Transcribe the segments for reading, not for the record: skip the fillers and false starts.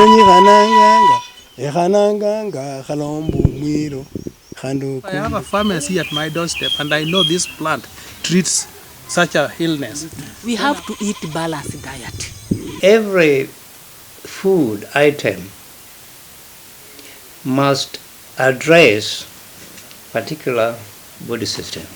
I have a pharmacy at my doorstep, and I know this plant treats such a illness. We have to eat balanced diet. Every food item must address particular body systems.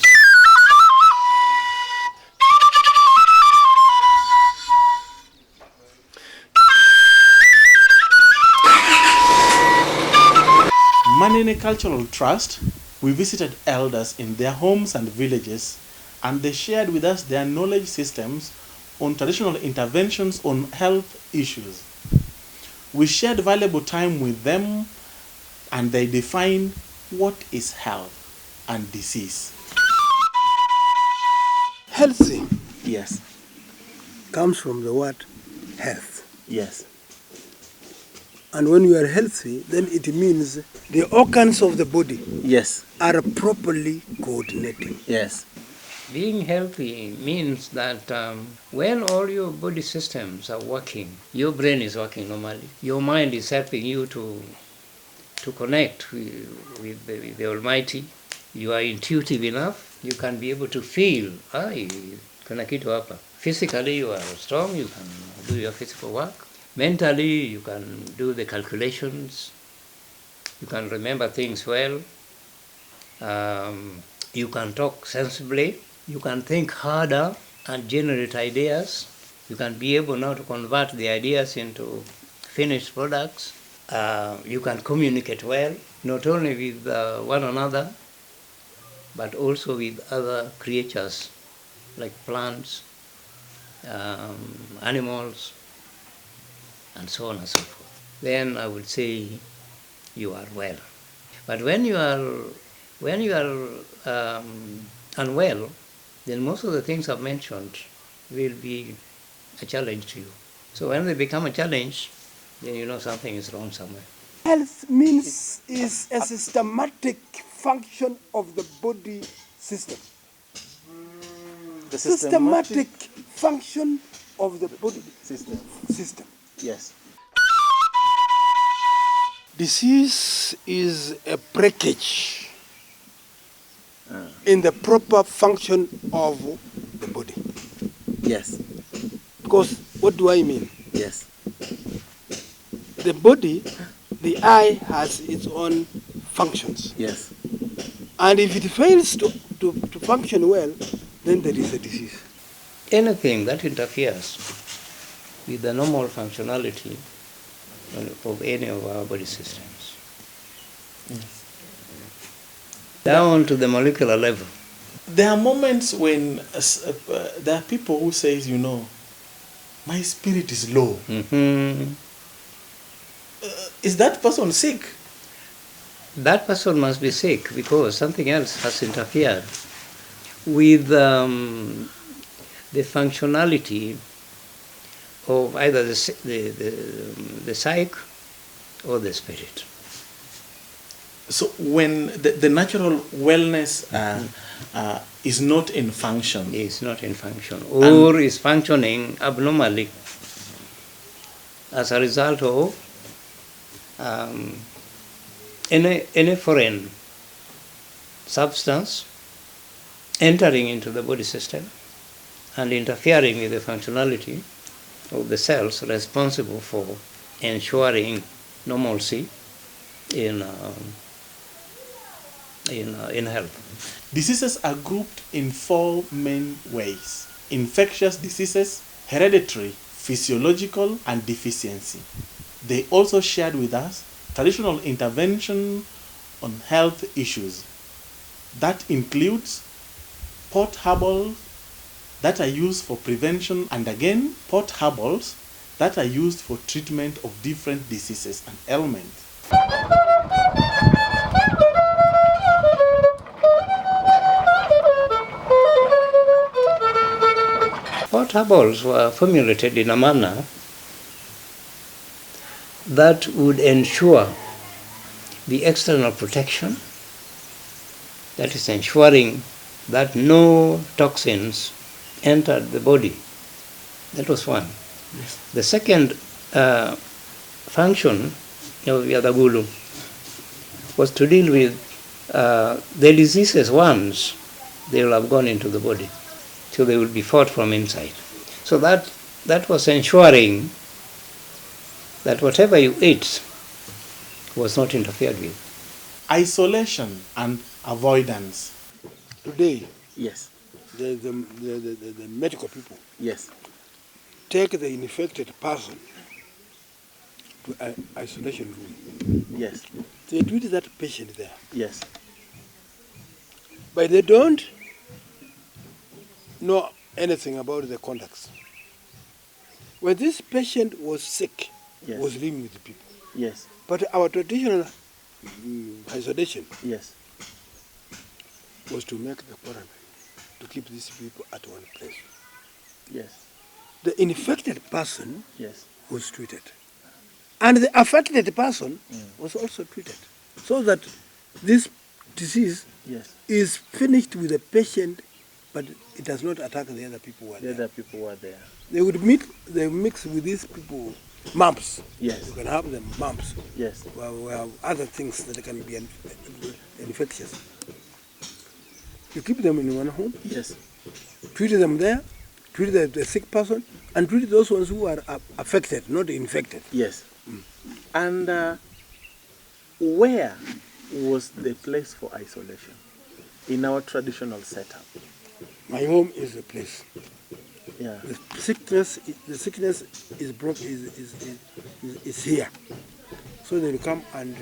Manene Cultural Trust, we visited elders in their homes and villages, and they shared with us their knowledge systems on traditional interventions on health issues. We shared valuable time with them, and they defined what is health and disease. Healthy Yes, comes from the word health. yes, And when you are healthy, then it means the organs of the body yes, are properly coordinating. yes. Being healthy means that when all your body systems are working, your brain is working normally, your mind is helping you to connect with the Almighty, you are intuitive enough, you can be able to feel, kuna kitu hapa. Physically you are strong, you can do your physical work. Mentally you can do the calculations, you can remember things well, you can talk sensibly, you can think harder and generate ideas. You can be able now to convert the ideas into finished products. You can communicate well, not only with one another, but also with other creatures like plants, animals, and so on and so forth. Then I would say you are well. But when you are unwell, then most of the things I've mentioned will be a challenge to you. So when they become a challenge, then you know something is wrong somewhere. Health means is a systematic function of the body system. The Systematic function of the body system. system. Yes. Disease is a breakage in the proper function of the body. Yes. Because what do I mean? Yes. The body, the eye has its own functions. Yes. And if it fails to function well, then there is a disease. Anything that interferes with the normal functionality of any of our body systems, down to the molecular level. There are moments when there are people who says, my spirit is low. Mm-hmm. Is that person sick? That person must be sick because something else has interfered with the functionality of either the psyche or the spirit. So when the natural wellness is not in function. Is not in function or is functioning abnormally as a result of any foreign substance entering into the body system and interfering with the functionality of the cells responsible for ensuring normalcy in health. Diseases are grouped in 4 main ways: infectious diseases, hereditary, physiological, and deficiency. They also shared with us traditional intervention on health issues. That includes pot herbals that are used for prevention, and again, pot herbals that are used for treatment of different diseases and ailments. Pot herbals were formulated in a manner that would ensure the external protection, that is ensuring that no toxins entered the body. That was one. Yes. The second function of Yadagulu was to deal with the diseases once they will have gone into the body, so they will be fought from inside. So that was ensuring that whatever you ate was not interfered with. Isolation and avoidance. Today, Yes. the medical people Yes. take the infected person to an isolation room. Yes. They treat that patient there. Yes. But they don't know anything about the contacts. When this patient was sick, Yes. was living with the people. Yes. But our traditional isolation Yes. was to make the quarantine, to keep these people at one place. Yes. The infected person Yes. was treated. And the affected person was also treated. So that this disease Yes. is finished with the patient, but it does not attack the other people who are The there. other people were there. They mix with these people mumps. Yes. You can have them mumps. Yes. Well, we have other things that can be infectious. You keep them in one home, Yes. treat them there, treat the sick person, and treat those ones who are affected, not infected. Yes. And where was the place for isolation in our traditional setup? My home is the place. Yeah. The sickness is here. So they will come and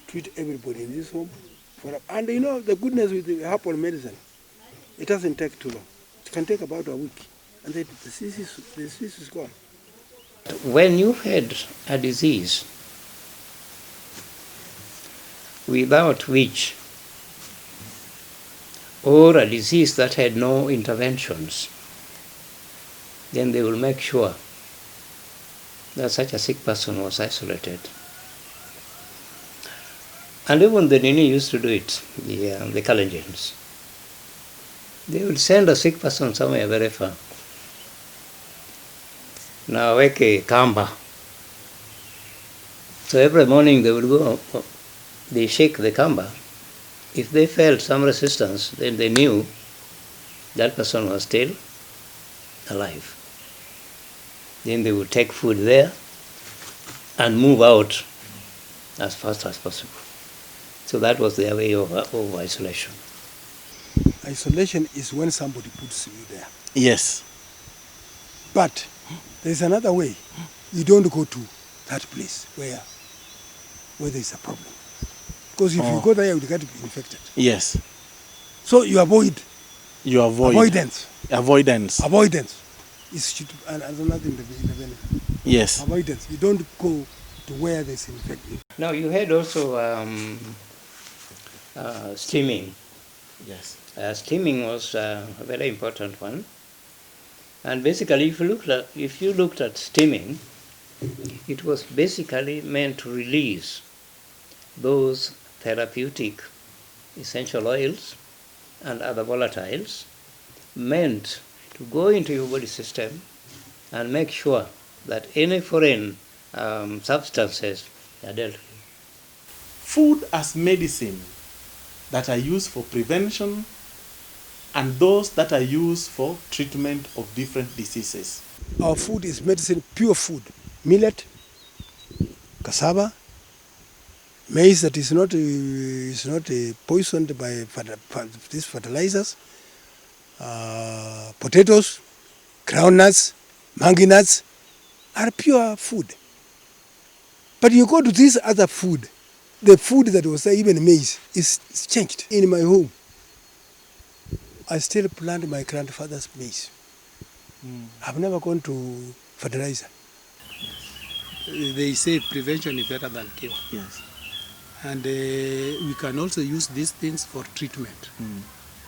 treat everybody in this home. And you know, the goodness with the herbal medicine, it doesn't take too long. It can take about a week, and then the disease is gone. When you had a disease without which, or a disease that had no interventions, then they will make sure that such a sick person was isolated. And even the Nini used to do it, the Kalenjins. They would send a sick person somewhere very far. Now, weke kamba. So every morning they would go, they shake the kamba. If they felt some resistance, then they knew that person was still alive. Then they would take food there and move out as fast as possible. So that was their way of isolation. Isolation is when somebody puts you there. Yes. But there's another way. You don't go to that place where there's a problem. Because if you go there, you get infected. Yes. So you avoid. You avoid. Avoidance. Avoidance. Avoidance is another thing. Yes. Avoidance. You don't go to where there's infection. Now you had also steaming. Yes. Steaming was a very important one. And basically, if you looked at steaming, it was basically meant to release those therapeutic essential oils and other volatiles, meant to go into your body system and make sure that any foreign substances are dealt with. Food as medicine that are used for prevention and those that are used for treatment of different diseases. Our food is medicine, pure food. Millet, cassava, maize that is not poisoned by these fertilizers, potatoes, groundnuts, mangi nuts are pure food. But you go to this other food, the food that was there, even maize, is changed. In my home, I still plant my grandfather's maize. I've never gone to fertilizer. They say prevention is better than cure. Yes. And we can also use these things for treatment.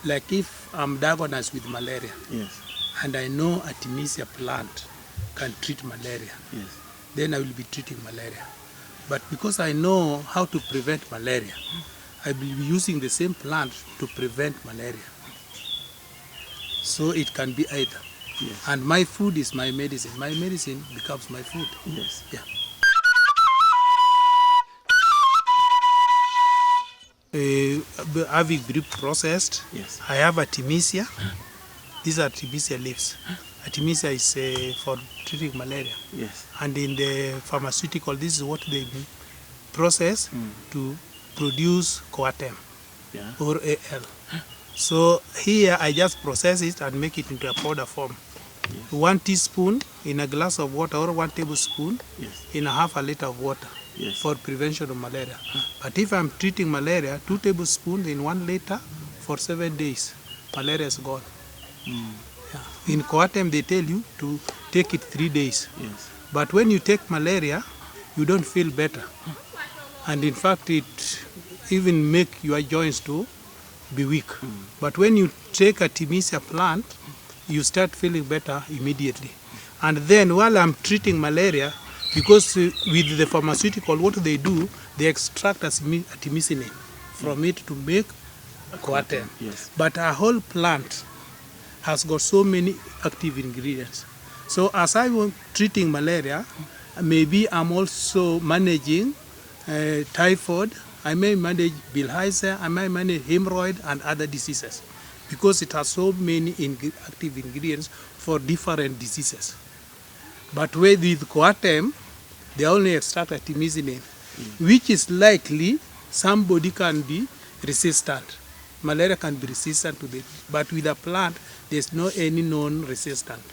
Like if I'm diagnosed with malaria, Yes. and I know Artemisia plant can treat malaria, Yes. then I will be treating malaria. But because I know how to prevent malaria, I will be using the same plant to prevent malaria. So it can be either. Yes. And my food is my medicine. My medicine becomes my food. Yes. Yeah. having drip processed. Yes. I have artemisia. These are artemisia leaves. Artemisia is for treating malaria. Yes. And in the pharmaceutical, this is what they process to produce coartem Yeah. or AL. So here I just process it and make it into a powder form. Yes. 1 teaspoon in a glass of water or 1 tablespoon Yes. in a half a liter of water Yes. for prevention of malaria. But if I'm treating malaria, 2 tablespoons in 1 liter for 7 days, malaria is gone. Yeah. In coartem, they tell you to take it 3 days. Yes. But when you take malaria, you don't feel better. And in fact, it even make your joints to be weak. But when you take a artemisia plant, you start feeling better immediately. And then while I'm treating malaria, because with the pharmaceutical, what they do, they extract artemisinin from it to make coartem. Yes. But a whole plant has got so many active ingredients. So as I'm treating malaria, maybe I'm also managing typhoid, I may manage bilharzia, I may manage hemorrhoid and other diseases because it has so many active ingredients for different diseases. But with coartem, they only extract artemisinin, which is likely somebody can be resistant. Malaria can be resistant to it, but with a plant, there's no any known resistant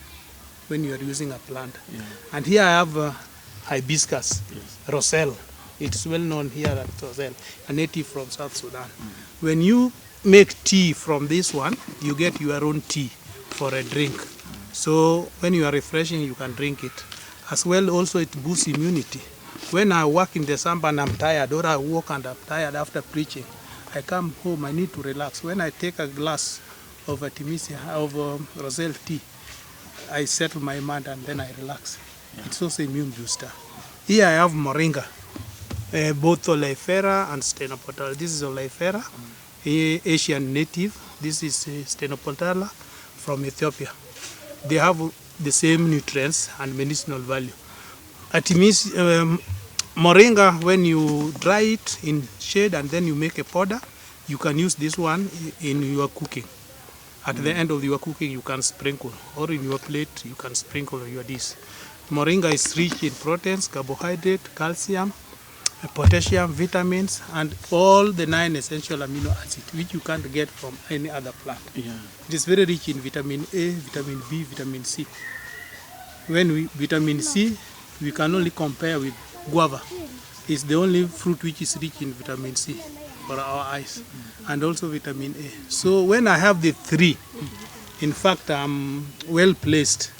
when you are using a plant. Yeah. And here I have hibiscus, Yes. roselle. It's well known here at roselle, a native from South Sudan. When you make tea from this one, you get your own tea for a drink. So when you are refreshing, you can drink it. As well, also it boosts immunity. When I work in the summer and I'm tired, or I walk and I'm tired after preaching, I come home, I need to relax. When I take a glass of artemisia, of roselle tea, I settle my mind and then I relax. It's also immune booster. Here I have moringa, both oleifera and stenopotala. This is oleifera, Asian native. This is stenopotala from Ethiopia. They have the same nutrients and medicinal value. Moringa, when you dry it in shade and then you make a powder, you can use this one in your cooking. At the end of your cooking, you can sprinkle, or in your plate, you can sprinkle your dish. Moringa is rich in proteins, carbohydrate, calcium, potassium, vitamins, and all the 9 essential amino acids, which you can't get from any other plant. Yeah. It is very rich in vitamin A, vitamin B, vitamin C. Vitamin C, we can only compare with guava. It's the only fruit which is rich in vitamin C for our eyes, and also vitamin A. So when I have the 3, in fact, I'm well placed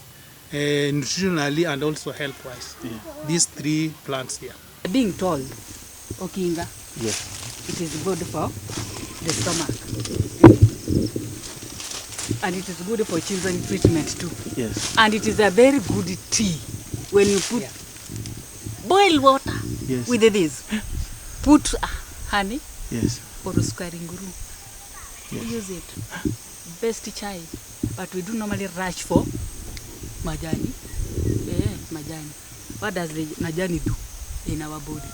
nutritionally and also health-wise. Yeah. These 3 plants here. Being told, Okinga, Yes. it is good for the stomach. And it is good for children treatment too. Yes. And it is a very good tea when you put boiled water Yes. with this. Put honey Yes. or sukari nguru. Yes. Use it. Best chai. But we do normally rush for majani. Yeah, majani. What does the majani do in our body?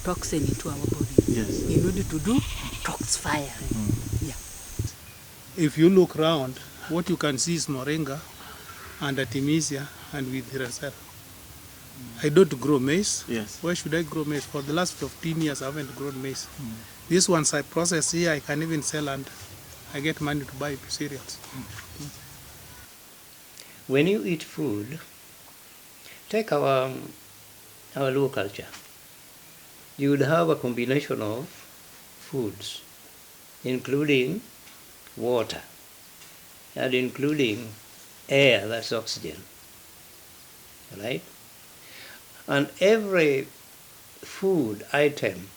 Toxin into our body. Yes. In order to do toxify. Yeah. If you look around, what you can see is moringa and artemisia and with roselle. I don't grow maize. Yes. Why should I grow maize? For the last 15 years, I haven't grown maize. These ones I process here, I can even sell and I get money to buy cereals. When you eat food, take our Luo culture. You would have a combination of foods, including water, and including air, that's oxygen, right? And every food item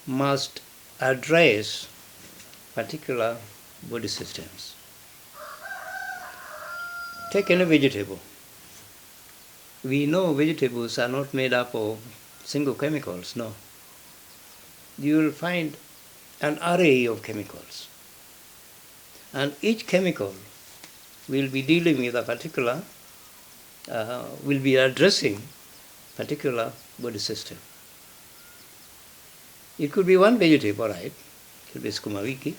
must address particular body systems. Take any vegetable. We know vegetables are not made up of single chemicals, no. You will find an array of chemicals. And each chemical will be dealing with a particular, will be addressing particular body system. It could be one vegetable, right? It could be sukuma wiki.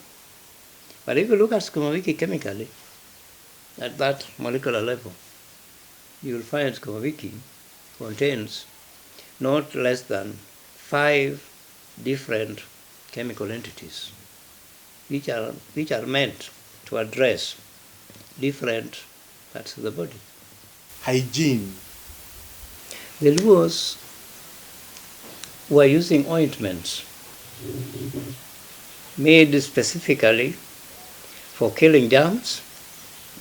But if you look at sukuma wiki chemically, at that molecular level, you will find sukuma wiki contains not less than 5 different chemical entities, which are meant to address different parts of the body. Hygiene. The Luos were using ointments made specifically for killing germs,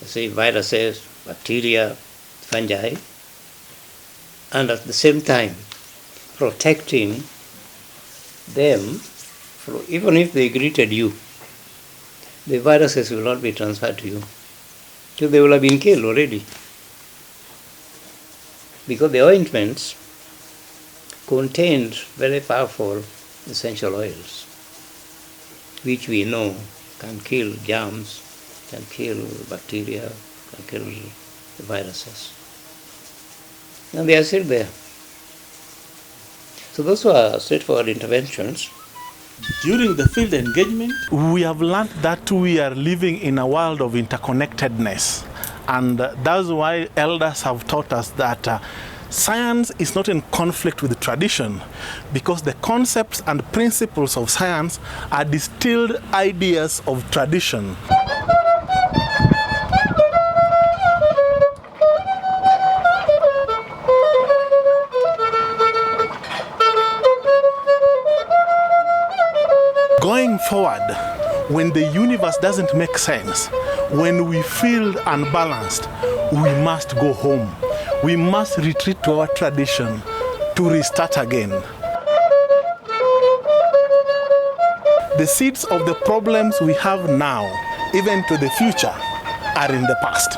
say viruses, bacteria, fungi, and at the same time protecting them, even if they greeted you, the viruses will not be transferred to you. So they will have been killed already. Because the ointments contained very powerful essential oils, which we know can kill germs, can kill bacteria, can kill the viruses. And they are still there. So those were straightforward interventions. During the field engagement, we have learned that we are living in a world of interconnectedness. And that's why elders have taught us that science is not in conflict with tradition, because the concepts and principles of science are distilled ideas of tradition. Going forward, when the universe doesn't make sense, when we feel unbalanced, we must go home. We must retreat to our tradition to restart again. The seeds of the problems we have now, even to the future, are in the past.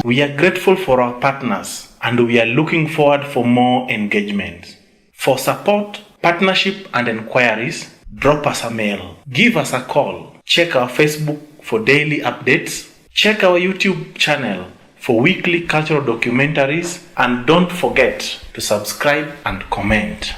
We are grateful for our partners, and we are looking forward for more engagement. For support, partnership, and inquiries, drop us a mail, give us a call, check our Facebook for daily updates, check our YouTube channel for weekly cultural documentaries, and don't forget to subscribe and comment.